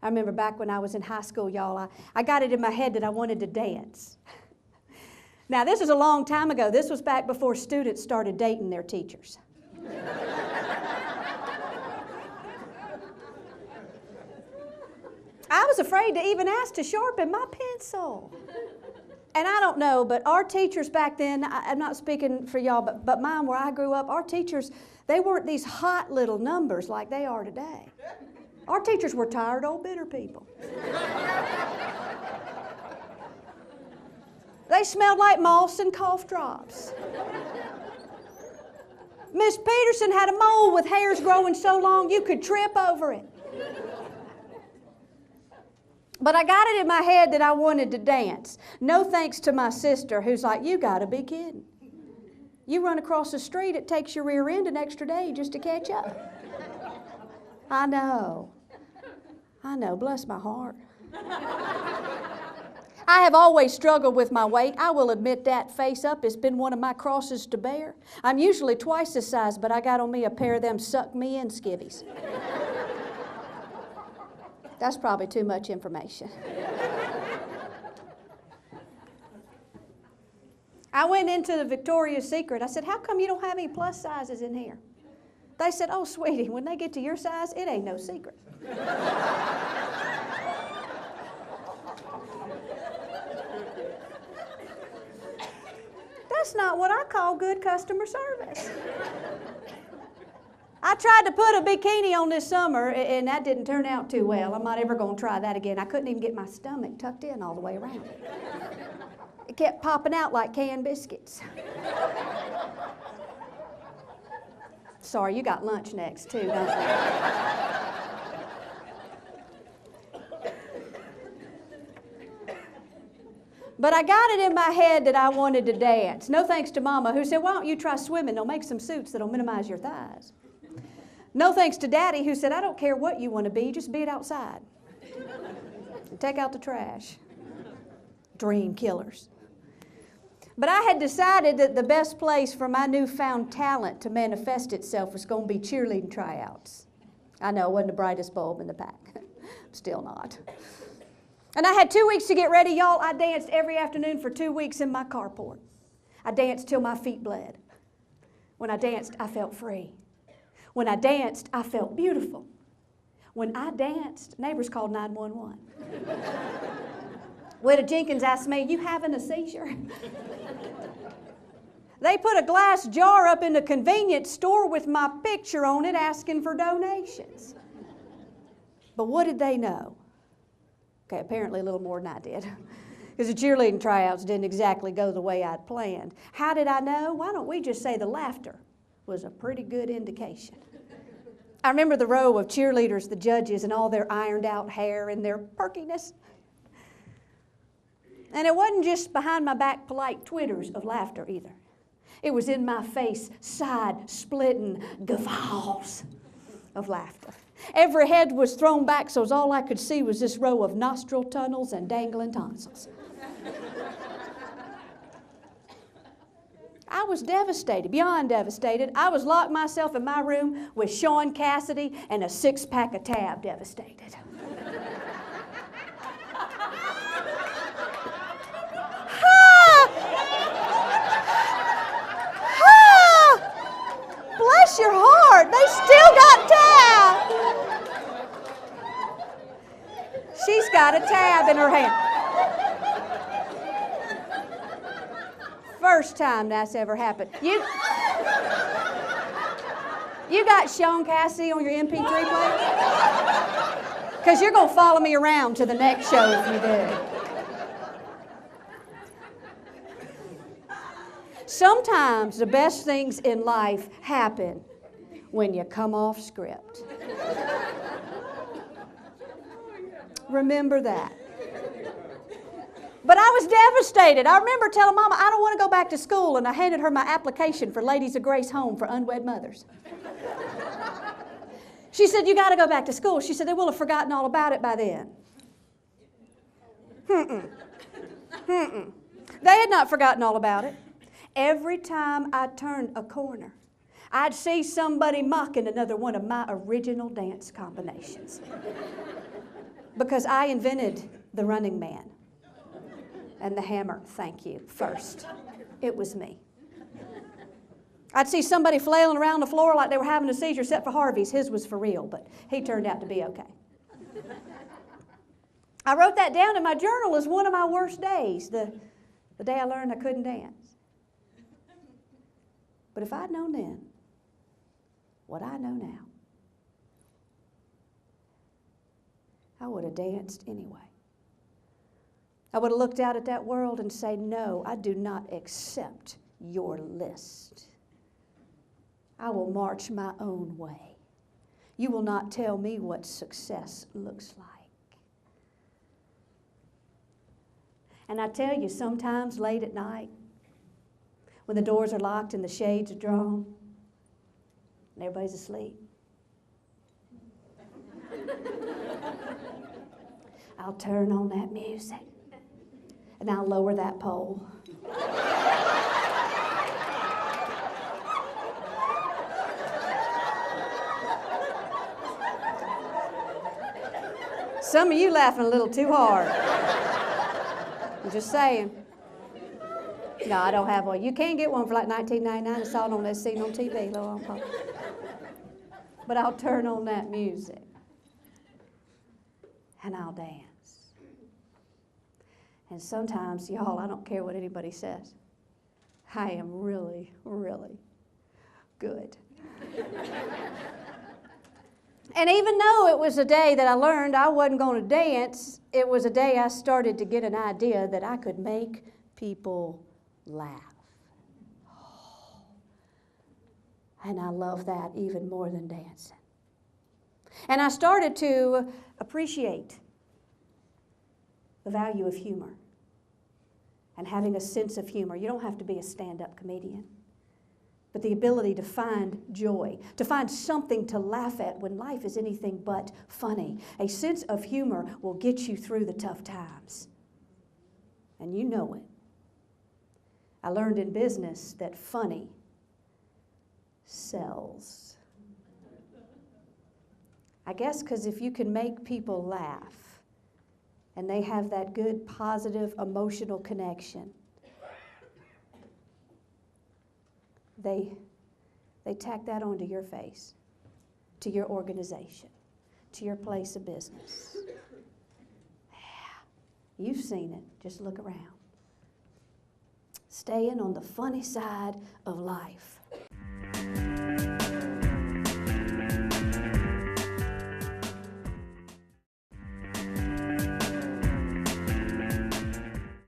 I remember back when I was in high school, y'all, I got it in my head that I wanted to dance. Now, this is a long time ago. This was back before students started dating their teachers. I was afraid to even ask to sharpen my pencil. And I don't know, but our teachers back then, I'm not speaking for y'all, but mine where I grew up, our teachers, they weren't these hot little numbers like they are today. Our teachers were tired old bitter people. They smelled like moss and cough drops. Miss Peterson had a mole with hairs growing so long you could trip over it. But I got it in my head that I wanted to dance. No thanks to my sister, who's like, you gotta be kidding. You run across the street, it takes your rear end an extra day just to catch up. I know, bless my heart. I have always struggled with my weight. I will admit that face up. It's been one of my crosses to bear. I'm usually twice this size, but I got on me a pair of them suck me in skivvies. That's probably too much information. I went into the Victoria's Secret. I said, how come you don't have any plus sizes in here? They said, oh, sweetie, when they get to your size, it ain't no secret. That's not what I call good customer service. I tried to put a bikini on this summer, and that didn't turn out too well. I'm not ever going to try that again. I couldn't even get my stomach tucked in all the way around. It kept popping out like canned biscuits. Sorry, you got lunch next too, don't you? But I got it in my head that I wanted to dance. No thanks to Mama, who said, why don't you try swimming? They'll make some suits that'll minimize your thighs. No thanks to Daddy, who said, I don't care what you want to be, just be it outside. And take out the trash. Dream killers. But I had decided that the best place for my newfound talent to manifest itself was going to be cheerleading tryouts. I know, I wasn't the brightest bulb in the pack. Still not. And I had 2 weeks to get ready, y'all. I danced every afternoon for 2 weeks in my carport. I danced till my feet bled. When I danced, I felt free. When I danced, I felt beautiful. When I danced, neighbors called 911. Widow Jenkins asked me, you having a seizure? They put a glass jar up in the convenience store with my picture on it asking for donations. But what did they know? Okay, apparently a little more than I did. Because the cheerleading tryouts didn't exactly go the way I'd planned. How did I know? Why don't we just say the laughter was a pretty good indication. I remember the row of cheerleaders, the judges, and all their ironed out hair and their perkiness. And it wasn't just behind my back polite twitters of laughter either. It was in my face, side-splitting guffaws of laughter. Every head was thrown back, so all I could see was this row of nostril tunnels and dangling tonsils. I was devastated, beyond devastated. I was locked myself in my room with Sean Cassidy and a 6-pack of Tab devastated. Bless your heart, they still got Tab. She's got a Tab in her hand. First time that's ever happened. You got Sean Cassidy on your MP3 player? Because you're going to follow me around to the next show if you do. Sometimes the best things in life happen when you come off script. Remember that. But I was devastated. I remember telling Mama, I don't want to go back to school, and I handed her my application for Ladies of Grace Home for unwed mothers. She said, you got to go back to school. She said, they will have forgotten all about it by then. They had not forgotten all about it. Every time I turned a corner, I'd see somebody mocking another one of my original dance combinations. Because I invented the running man and the hammer, thank you, first. It was me. I'd see somebody flailing around the floor like they were having a seizure, except for Harvey's. His was for real, but he turned out to be okay. I wrote that down in my journal as one of my worst days, the day I learned I couldn't dance. But if I'd known then what I know now, I would have danced anyway. I would have looked out at that world and said, no, I do not accept your list. I will march my own way. You will not tell me what success looks like. And I tell you, sometimes late at night, when the doors are locked and the shades are drawn, and everybody's asleep, I'll turn on that music, and I'll lower that pole. Some of you laughing a little too hard. I'm just saying. No, I don't have one. You can get one for like $19.99. I saw it on that scene on TV. But I'll turn on that music. And I'll dance. And sometimes, y'all, I don't care what anybody says. I am really, really good. And even though it was a day that I learned I wasn't going to dance, it was a day I started to get an idea that I could make people laugh. And I love that even more than dancing. And I started to appreciate the value of humor and having a sense of humor. You don't have to be a stand-up comedian, but the ability to find joy, to find something to laugh at when life is anything but funny. A sense of humor will get you through the tough times, and you know it. I learned in business that funny sells. I guess because if you can make people laugh and they have that good, positive, emotional connection, they tack that onto your face, to your organization, to your place of business. Yeah, you've seen it. Just look around. Staying on the funny side of life